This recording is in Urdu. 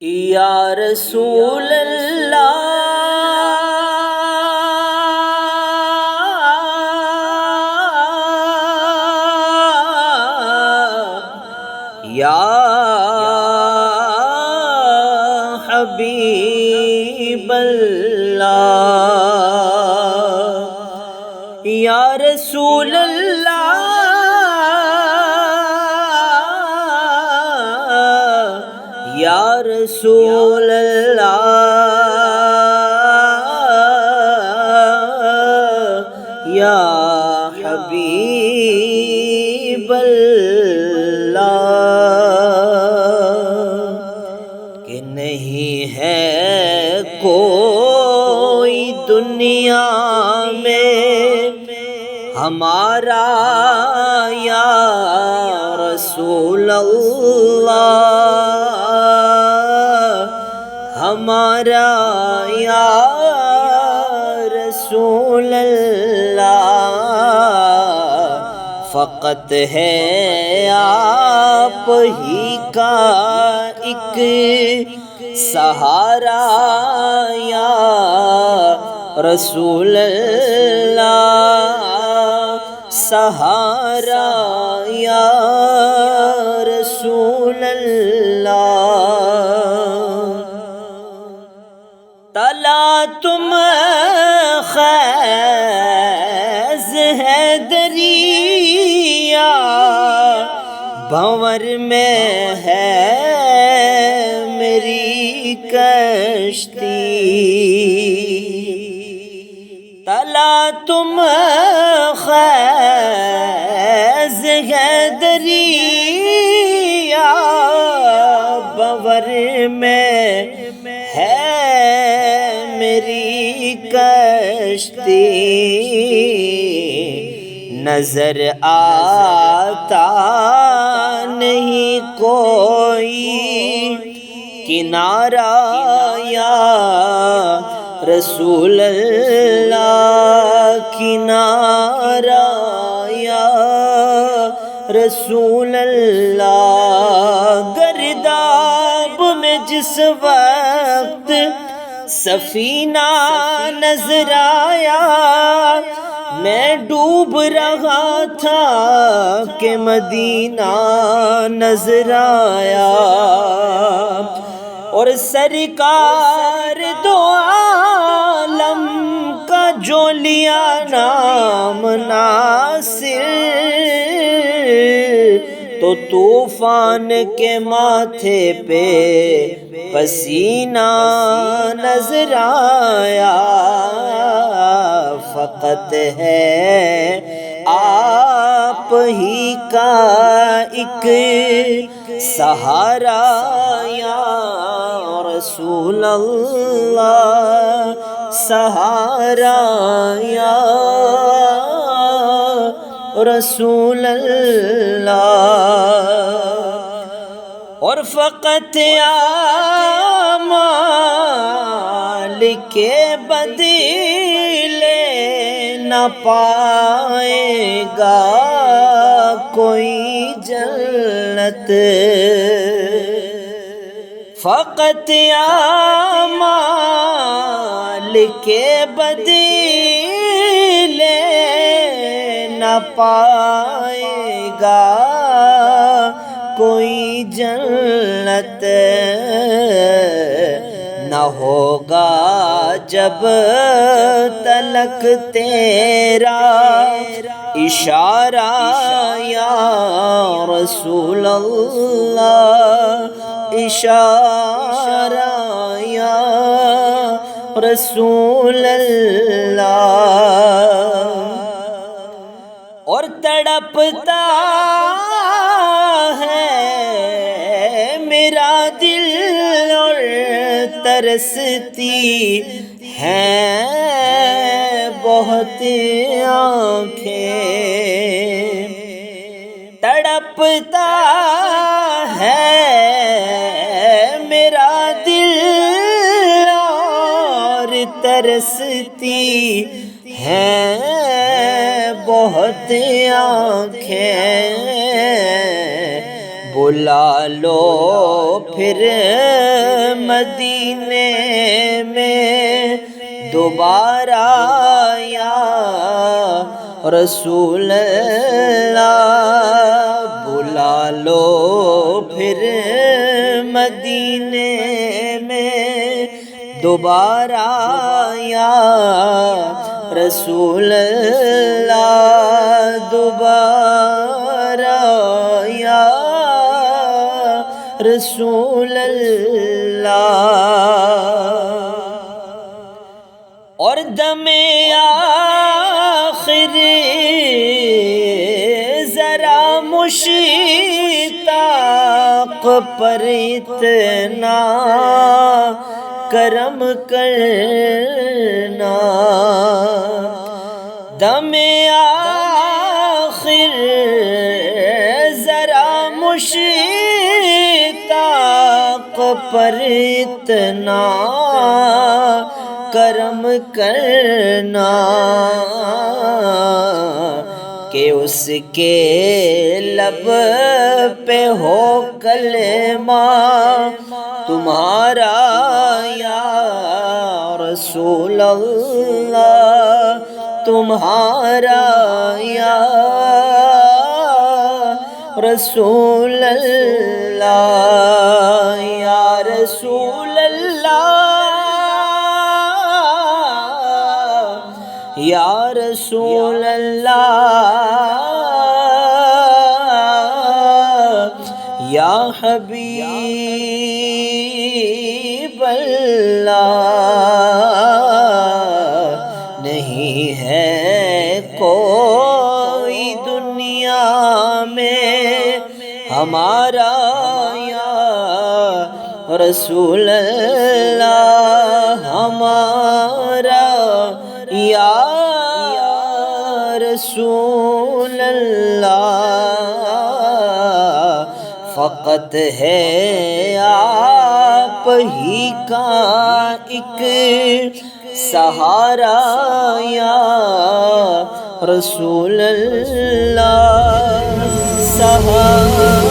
یا رسول اللہ یا حبیب اللہ یا رسول اللہ یا رسول اللہ یا حبیب اللہ کہ نہیں ہے کوئی دنیا میں ہمارا یا رسول اللہ ہمارا یا رسول اللہ فقط ہے آپ ہی کا ایک سہارا یا رسول اللہ سہارا یا رسول اللہ تلا تم خیز ہے دریا بھنور میں ہے میری کشتی تلا تم خیز ہے دریا بھنور میں ہے میری کشتی نظر آتا نہیں کوئی کنارہ یا رسول اللہ کنارہ یا رسول اللہ گرداب میں جس وقت سفینہ نظر آیا میں ڈوب رہا تھا کہ مدینہ نظر آیا اور سرکار دو عالم کا جو لیا نام ناصر تو طوفان کے ماتھے پہ پسینہ نظر آیا فقط ہے آپ ہی کا ایک سہارا یا رسول اللہ سہارا یا رسول اللہ اور فقط اعمال کے بدلے نہ پائے گا کوئی جنت فقط اعمال کے بدلے نہ پائے گا کوئی جنت نہ ہوگا جب تلک تیرا اشارہ یا رسول اللہ اشارہ یا رسول اللہ اور تڑپتا ہے میرا دل اور ترستی ہیں بہت آنکھیں تڑپتا ہے میرا دل اور ترستی ہیں بہت آنکھیں بلا لو پھر مدینے میں دوبارہ یا رسول اللہ، بلا لو پھر مدینے میں دوبارہ یا رسول اللہ، دوبارہ یا رسول اللہ۔ اور دم آخر ذرا مشتاق پر اتنا کرم کرنا، دم آخر ذرا مشتاق پر اتنا کرم کرنا کہ اس کے لب پہ ہو کلمہ تمہارا یا رسول اللہ، تمہارا یا رسول اللہ، یا رسول اللہ، یا رسول اللہ، یا حبیب اللہ۔ نہیں ہے کوئی دنیا میں ہمارا یا رسول اللہ، ہمارا یا رسول اللہ۔ فقط ہے آپ ہی کا ایک سہارا یا رسول اللہ، سہارا